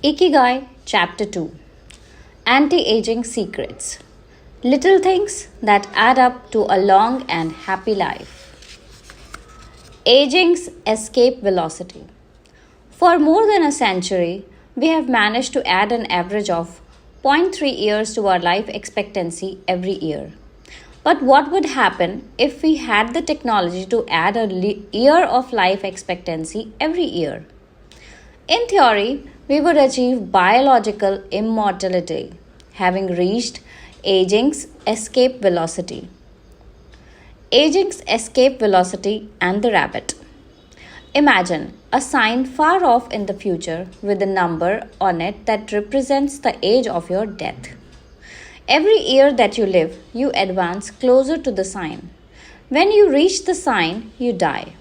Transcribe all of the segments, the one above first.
Ikigai Chapter 2 Anti-Aging Secrets Little Things That Add Up to a Long and Happy Life. Aging's Escape Velocity. For more than a century, we have managed to add an average of zero point 0.3 years to our life expectancy every year. But what would happen if we had the technology to add a year of life expectancy every year? In theory, we would achieve biological immortality, having reached aging's escape velocity. Aging's escape velocity and the rabbit. Imagine a sign far off in the future with a number on it that represents the age of your death. Every year that you live, you advance closer to the sign. When you reach the sign, you die.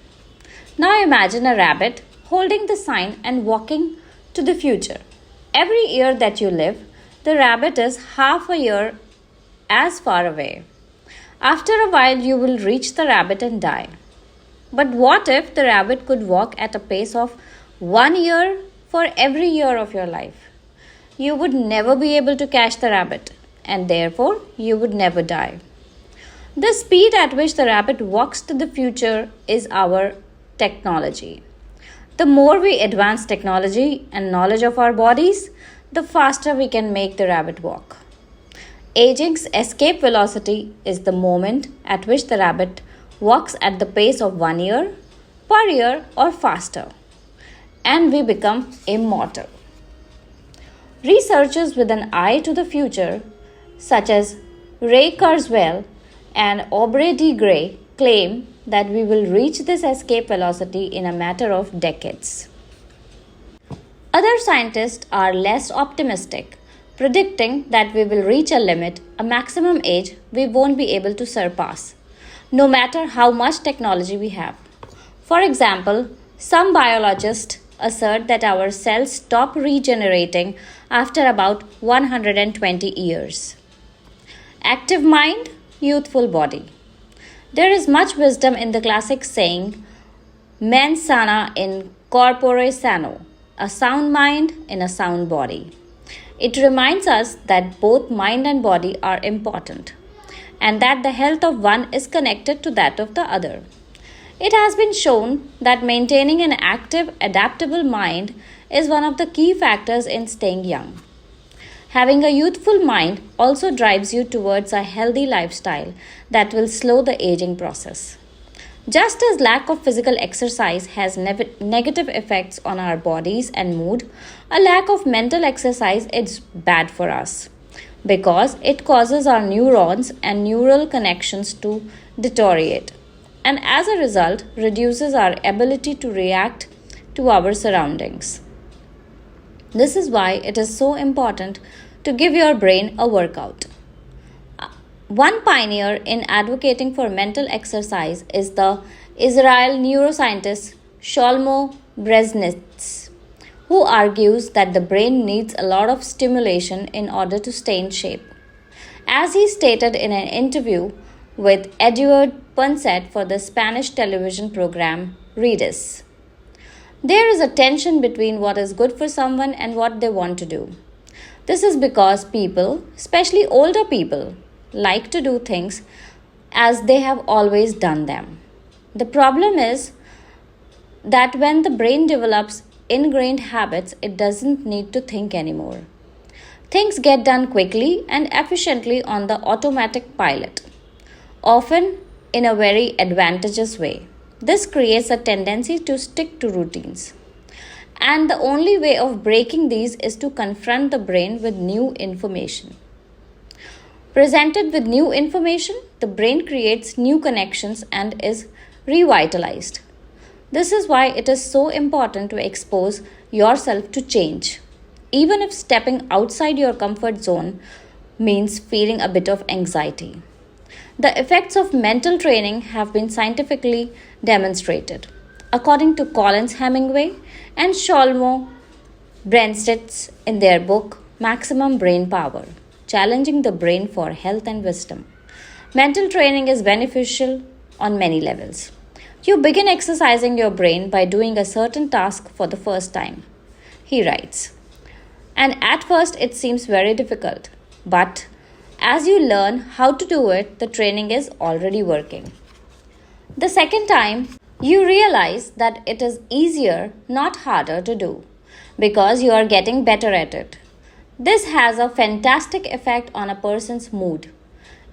Now imagine a rabbit holding the sign and walking to the future. Every year that you live, the rabbit is half a year as far away. After a while, you will reach the rabbit and die. But what if the rabbit could walk at a pace of 1 year for every year of your life? You would never be able to catch the rabbit, and therefore you would never die. The speed at which the rabbit walks to the future is our technology. The more we advance technology and knowledge of our bodies, the faster we can make the rabbit walk. Aging's escape velocity is the moment at which the rabbit walks at the pace of 1 year per year or faster, and we become immortal. Researchers with an eye to the future, such as Ray Kurzweil and Aubrey de Grey, claim that we will reach this escape velocity in a matter of decades. Other scientists are less optimistic, predicting that we will reach a limit, a maximum age we won't be able to surpass, no matter how much technology we have. For example, some biologists assert that our cells stop regenerating after about 120 years. Active mind, youthful body. There is much wisdom in the classic saying, mens sana in corpore sano, a sound mind in a sound body. It reminds us that both mind and body are important, and that the health of one is connected to that of the other. It has been shown that maintaining an active, adaptable mind is one of the key factors in staying young. Having a youthful mind also drives you towards a healthy lifestyle that will slow the aging process. Just as lack of physical exercise has negative effects on our bodies and mood, a lack of mental exercise is bad for us because it causes our neurons and neural connections to deteriorate, and as a result reduces our ability to react to our surroundings. This is why it is so important to give your brain a workout. One pioneer in advocating for mental exercise is the Israeli neuroscientist Shlomo Brzezinski, who argues that the brain needs a lot of stimulation in order to stay in shape. As he stated in an interview with Eduard Punset for the Spanish television program Redes, there is a tension between what is good for someone and what they want to do. This is because people, especially older people, like to do things as they have always done them. The problem is that when the brain develops ingrained habits, it doesn't need to think anymore. Things get done quickly and efficiently on the automatic pilot, often in a very advantageous way. This creates a tendency to stick to routines. And the only way of breaking these is to confront the brain with new information. Presented with new information, the brain creates new connections and is revitalized. This is why it is so important to expose yourself to change, even if stepping outside your comfort zone means feeling a bit of anxiety. The effects of mental training have been scientifically demonstrated. According to Collins Hemingway and Shlomo Brzezinski in their book Maximum Brain Power, Challenging the Brain for Health and Wisdom, mental training is beneficial on many levels. You begin exercising your brain by doing a certain task for the first time. He writes, And at first, it seems very difficult. But as you learn how to do it, the training is already working. The second time, you realize that it is easier, not harder to do, because you are getting better at it. This has a fantastic effect on a person's mood.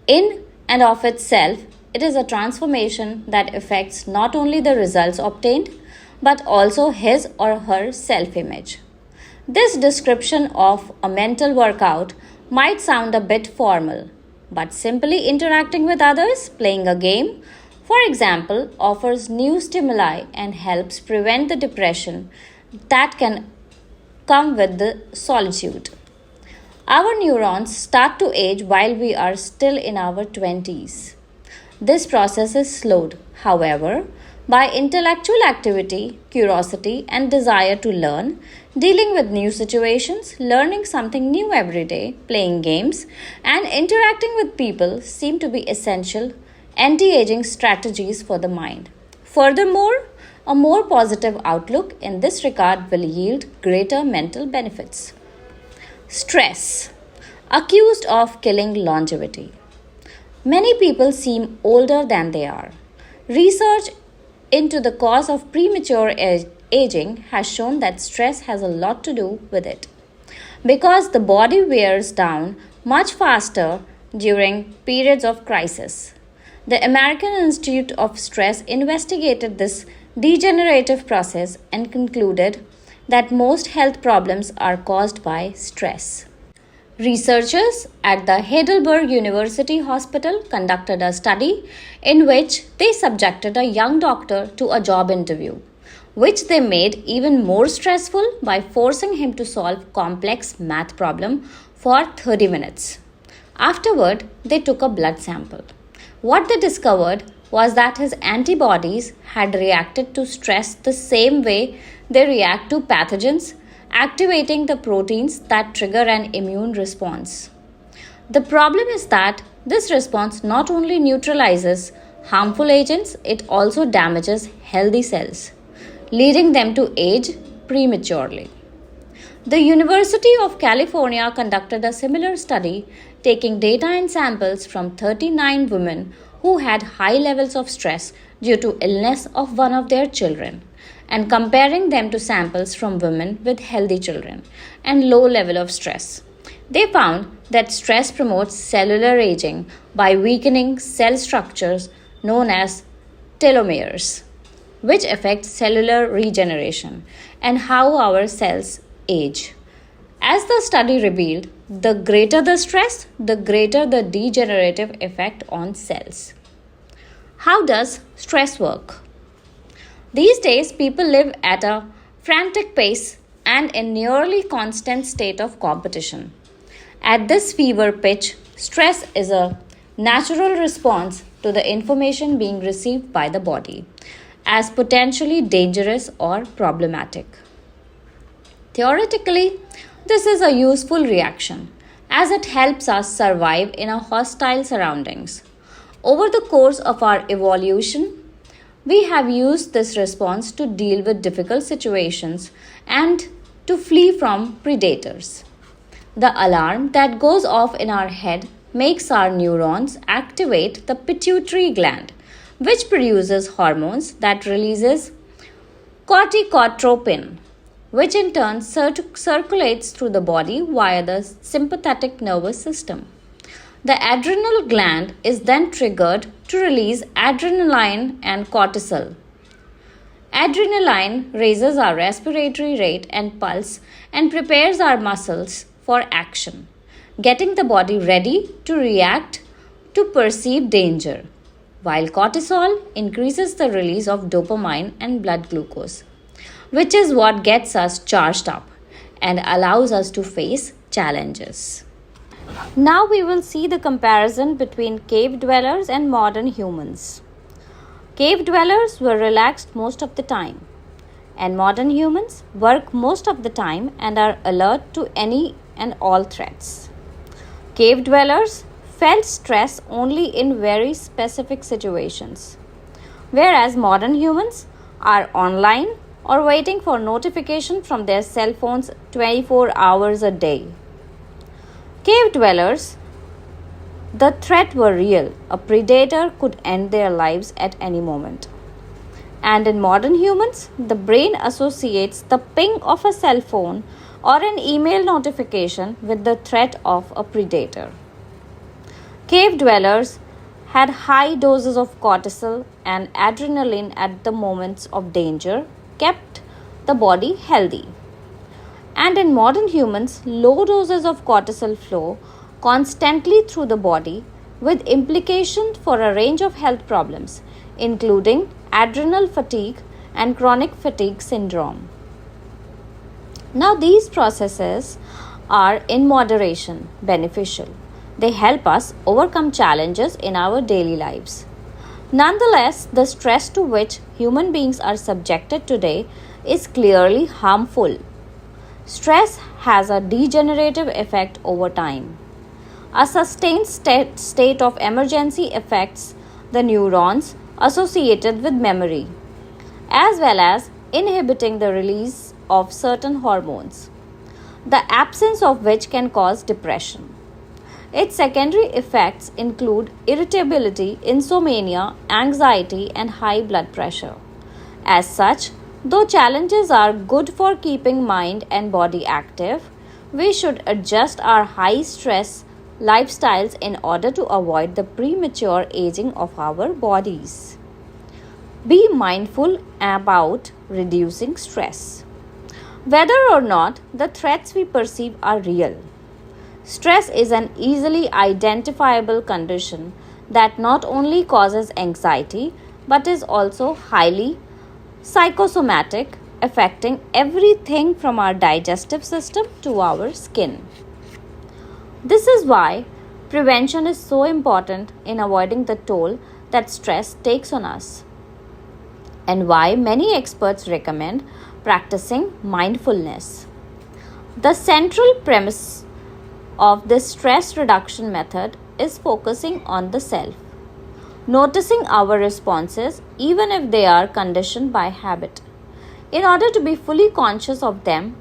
In and of itself, it is a transformation that affects not only the results obtained, but also his or her self image. This description of a mental workout might sound a bit formal, but simply interacting with others, playing a game, for example, offers new stimuli and helps prevent the depression that can come with the solitude. Our neurons start to age while we are still in our 20s. This process is slowed, however, by intellectual activity, curiosity, and desire to learn, dealing with new situations, learning something new every day, playing games, and interacting with people seem to be essential anti-aging strategies for the mind. Furthermore, a more positive outlook in this regard will yield greater mental benefits. Stress, accused of killing longevity. Many people seem older than they are. Research into the cause of premature aging has shown that stress has a lot to do with it. Because the body wears down much faster during periods of crisis. The American Institute of Stress investigated this degenerative process and concluded that most health problems are caused by stress. Researchers at the Heidelberg University Hospital conducted a study in which they subjected a young doctor to a job interview, which they made even more stressful by forcing him to solve complex math problem for 30 minutes. Afterward, they took a blood sample. What they discovered was that his antibodies had reacted to stress the same way they react to pathogens, activating the proteins that trigger an immune response. The problem is that this response not only neutralizes harmful agents, it also damages healthy cells, leading them to age prematurely. The University of California conducted a similar study, taking data and samples from 39 women who had high levels of stress due to illness of one of their children, and comparing them to samples from women with healthy children and low level of stress. They found that stress promotes cellular aging by weakening cell structures known as telomeres, which affect cellular regeneration and how our cells age. As the study revealed, the greater the stress, the greater the degenerative effect on cells. How does stress work? These days, people live at a frantic pace and in nearly constant state of competition. At this fever pitch, stress is a natural response to the information being received by the body as potentially dangerous or problematic. Theoretically, this is a useful reaction as it helps us survive in a hostile surroundings. Over the course of our evolution, we have used this response to deal with difficult situations and to flee from predators. The alarm that goes off in our head makes our neurons activate the pituitary gland, which produces hormones that releases corticotropin, which in turn circulates through the body via the sympathetic nervous system. The adrenal gland is then triggered to release adrenaline and cortisol. Adrenaline raises our respiratory rate and pulse and prepares our muscles for action, getting the body ready to react to perceived danger, while cortisol increases the release of dopamine and blood glucose, which is what gets us charged up and allows us to face challenges. Now we will see the comparison between cave dwellers and modern humans. Cave dwellers were relaxed most of the time, and modern humans work most of the time and are alert to any and all threats. Cave dwellers felt stress only in very specific situations, whereas modern humans are online or waiting for notification from their cell phones 24 hours a day. Cave dwellers, the threat were real. A predator could end their lives at any moment. And in modern humans, the brain associates the ping of a cell phone or an email notification with the threat of a predator. Cave dwellers had high doses of cortisol and adrenaline at the moments of danger, kept the body healthy. And in modern humans, low doses of cortisol flow constantly through the body with implications for a range of health problems, including adrenal fatigue and chronic fatigue syndrome. Now, these processes are in moderation beneficial. They help us overcome challenges in our daily lives. Nonetheless, the stress to which human beings are subjected today is clearly harmful. Stress has a degenerative effect over time. A sustained state of emergency affects the neurons associated with memory, as well as inhibiting the release of certain hormones, the absence of which can cause depression. Its secondary effects include irritability, insomnia, anxiety, and high blood pressure. As such, though challenges are good for keeping mind and body active, we should adjust our high stress lifestyles in order to avoid the premature aging of our bodies. Be mindful about reducing stress. Whether or not the threats we perceive are real, stress is an easily identifiable condition that not only causes anxiety but is also highly psychosomatic, affecting everything from our digestive system to our skin. This is why prevention is so important in avoiding the toll that stress takes on us, and why many experts recommend practicing mindfulness. The central premise of this stress reduction method is focusing on the self, noticing our responses even if they are conditioned by habit, in order to be fully conscious of them.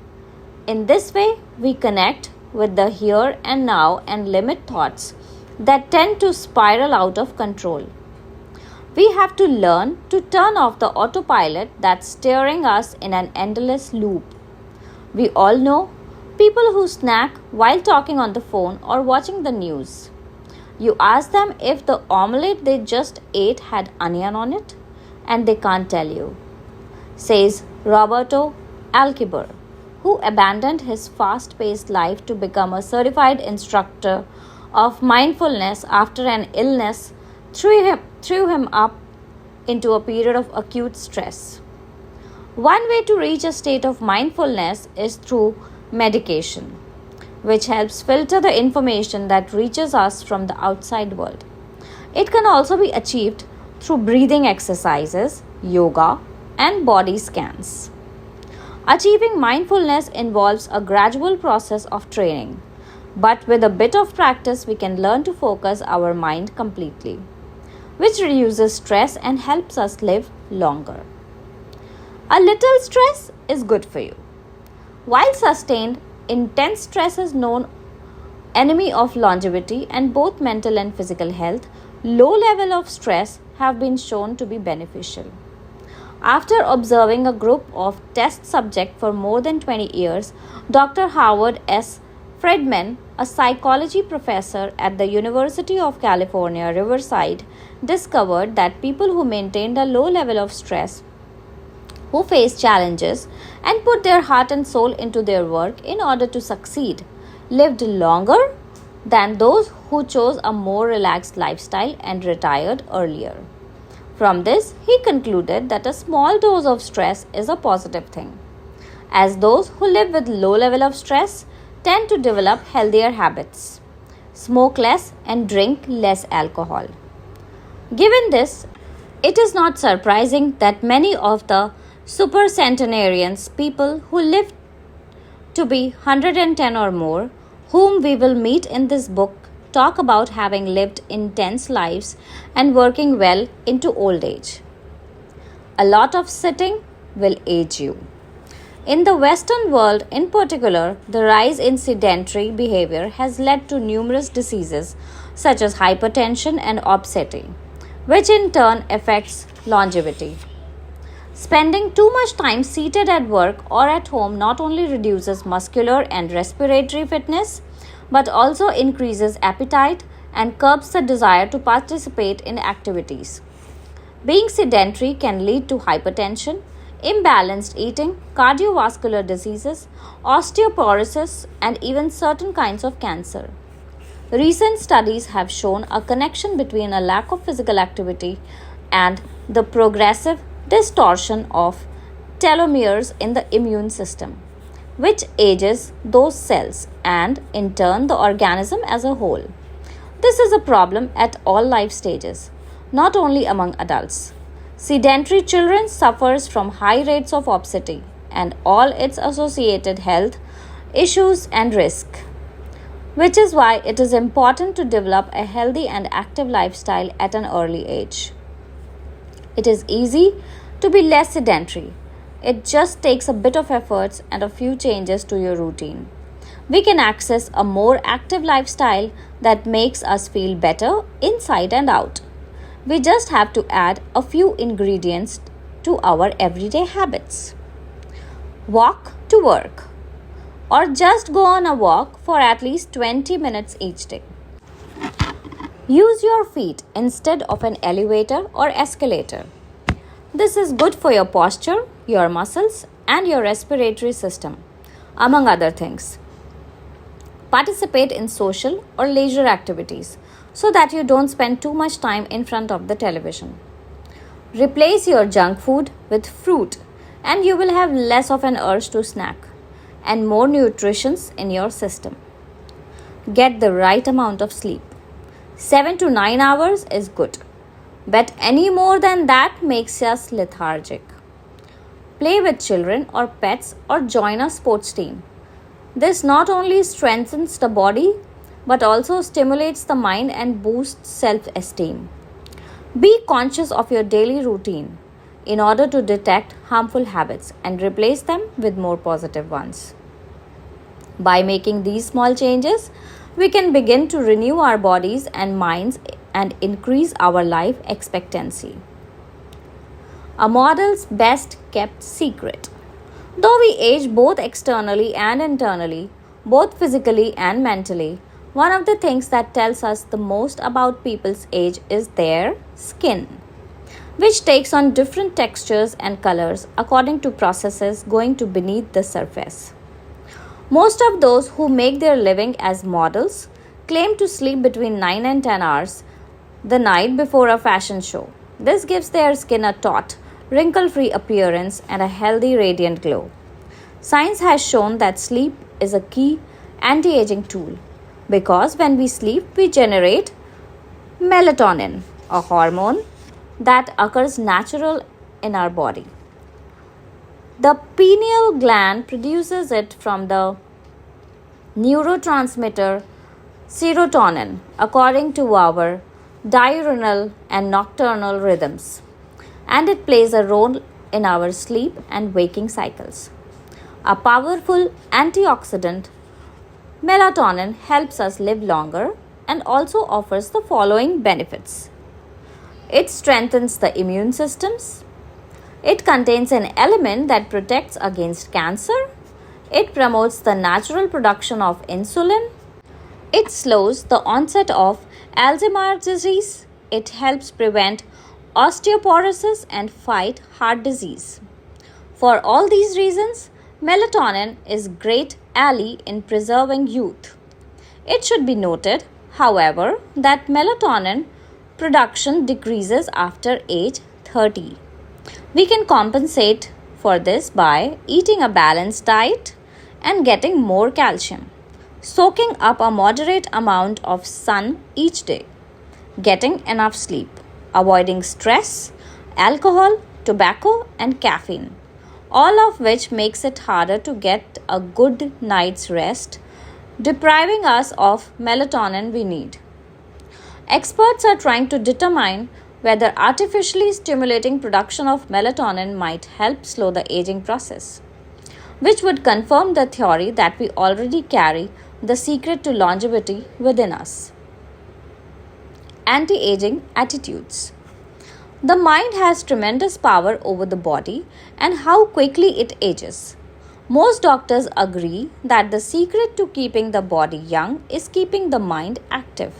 In this way, we connect with the here and now and limit thoughts that tend to spiral out of control. We have to learn to turn off the autopilot that's steering us in an endless loop. We all know people who snack while talking on the phone or watching the news. You ask them if the omelette they just ate had onion on it, and they can't tell you, says Roberto Alcibar, who abandoned his fast-paced life to become a certified instructor of mindfulness after an illness threw him up into a period of acute stress. One way to reach a state of mindfulness is through medication, which helps filter the information that reaches us from the outside world. It can also be achieved through breathing exercises, yoga, and body scans. Achieving mindfulness involves a gradual process of training, but with a bit of practice, we can learn to focus our mind completely, which reduces stress and helps us live longer. A little stress is good for you. While sustained, intense stress is known enemy of longevity and both mental and physical health. Low level of stress have been shown to be beneficial. After observing a group of test subjects for more than 20 years, Dr. Howard S. Friedman, a psychology professor at the University of California, Riverside, discovered that people who maintained a low level of stress, who faced challenges and put their heart and soul into their work in order to succeed, lived longer than those who chose a more relaxed lifestyle and retired earlier. From this, he concluded that a small dose of stress is a positive thing, as those who live with low level of stress tend to develop healthier habits, smoke less and drink less alcohol. Given this, it is not surprising that many of the supercentenarians, people who live to be 110 or more, whom we will meet in this book, talk about having lived intense lives and working well into old age. A lot of sitting, will age you. In the Western world, in particular, the rise in sedentary behavior has led to numerous diseases such as hypertension and obesity, which in turn affects longevity. Spending too much time seated at work or at home not only reduces muscular and respiratory fitness, but also increases appetite and curbs the desire to participate in activities. Being sedentary can lead to hypertension, imbalanced eating, cardiovascular diseases, osteoporosis, and even certain kinds of cancer. Recent studies have shown a connection between a lack of physical activity and the progressive distortion of telomeres in the immune system, which ages those cells and, in turn, the organism as a whole. This is a problem at all life stages, not only among adults. Sedentary children suffers from high rates of obesity and all its associated health issues and risk, which is why it is important to develop a healthy and active lifestyle at an early age. It is easy to be less sedentary. It just takes a bit of efforts and a few changes to your routine. We can access a more active lifestyle that makes us feel better inside and out. We just have to add a few ingredients to our everyday habits. Walk to work, or just go on a walk for at least 20 minutes each day. Use your feet instead of an elevator or escalator. This is good for your posture, your muscles, and your respiratory system, among other things. Participate in social or leisure activities so that you don't spend too much time in front of the television. Replace your junk food with fruit and you will have less of an urge to snack and more nutrition in your system. Get the right amount of sleep. 7 to 9 hours is good, but any more than that makes us lethargic. Play with children or pets or join a sports team. This not only strengthens the body but also stimulates the mind and boosts self-esteem. Be conscious of your daily routine in order to detect harmful habits and replace them with more positive ones. By making these small changes, we can begin to renew our bodies and minds and increase our life expectancy. A model's best kept secret. Though we age both externally and internally, both physically and mentally, one of the things that tells us the most about people's age is their skin, which takes on different textures and colors according to processes going to beneath the surface. Most of those who make their living as models claim to sleep between 9 and 10 hours the night before a fashion show. This gives their skin a taut, wrinkle-free appearance and a healthy, radiant glow. Science has shown that sleep is a key anti-aging tool because when we sleep, we generate melatonin, a hormone that occurs natural in our body. The pineal gland produces it from the neurotransmitter serotonin according to our diurnal and nocturnal rhythms, and it plays a role in our sleep and waking cycles. A powerful antioxidant, melatonin helps us live longer and also offers the following benefits. It strengthens the immune systems. It contains an element that protects against cancer. It promotes the natural production of insulin. It slows the onset of Alzheimer's disease. It helps prevent osteoporosis and fight heart disease. For all these reasons, melatonin is great ally in preserving youth. It should be noted, however, that melatonin production decreases after age 30. We can compensate for this by eating a balanced diet and getting more calcium, soaking up a moderate amount of sun each day, getting enough sleep, avoiding stress, alcohol, tobacco, and caffeine, all of which makes it harder to get a good night's rest, depriving us of melatonin we need. Experts are trying to determine whether artificially stimulating production of melatonin might help slow the aging process, which would confirm the theory that we already carry the secret to longevity within us. Anti-aging attitudes. The mind has tremendous power over the body and how quickly it ages. Most doctors agree that the secret to keeping the body young is keeping the mind active.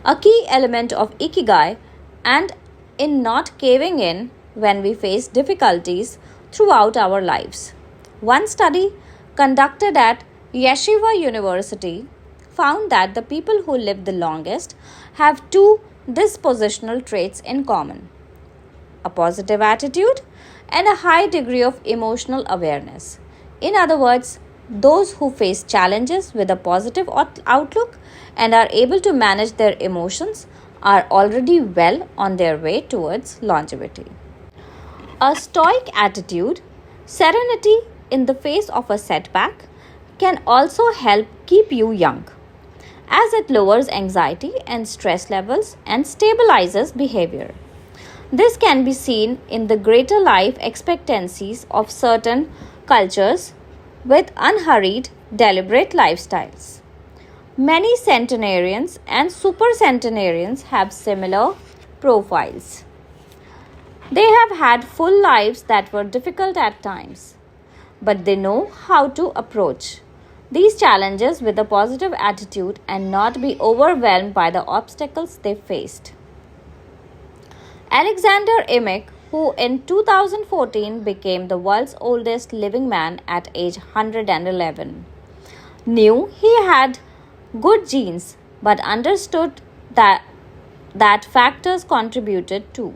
A key element of Ikigai and in not caving in when we face difficulties throughout our lives. One study conducted at Yeshiva University found that the people who live the longest have two dispositional traits in common: a positive attitude and a high degree of emotional awareness. In other words, those who face challenges with a positive outlook and are able to manage their emotions are already well on their way towards longevity. A stoic attitude, serenity in the face of a setback, can also help keep you young, as it lowers anxiety and stress levels and stabilizes behavior. This can be seen in the greater life expectancies of certain cultures with unhurried, deliberate lifestyles. Many centenarians and supercentenarians have similar profiles. They have had full lives that were difficult at times, but they know how to approach these challenges with a positive attitude and not be overwhelmed by the obstacles they faced. Alexander Emick, who in 2014 became the world's oldest living man at age 111, knew he had good genes but understood that factors contributed too.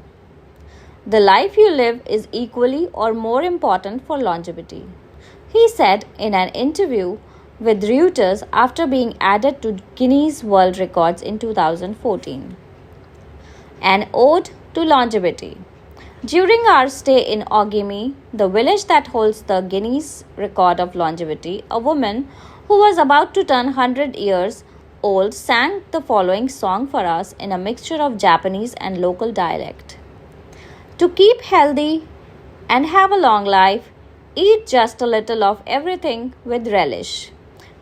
The life you live is equally or more important for longevity, he said in an interview with Reuters after being added to Guinness World Records in 2014. An ode to longevity. During our stay in Ogimi, the village that holds the Guinness record of longevity, a woman who was about to turn 100 years old sang the following song for us in a mixture of Japanese and local dialect. To keep healthy and have a long life, eat just a little of everything with relish.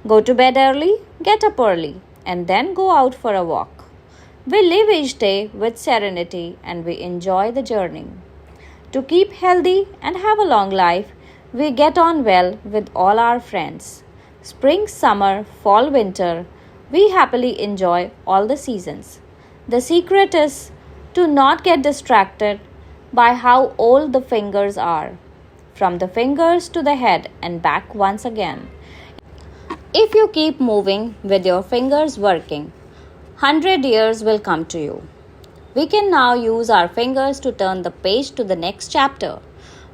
Go to bed early, get up early, and then go out for a walk. We live each day with serenity and we enjoy the journey. To keep healthy and have a long life, we get on well with all our friends. Spring, summer, fall, winter, we happily enjoy all the seasons. The secret is to not get distracted by how old the fingers are. From the fingers to the head and back once again. If you keep moving with your fingers working, 100 years will come to you. We can now use our fingers to turn the page to the next chapter,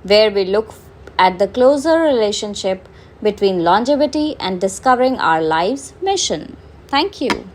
where we look at the closer relationship between longevity and discovering our life's mission. Thank you.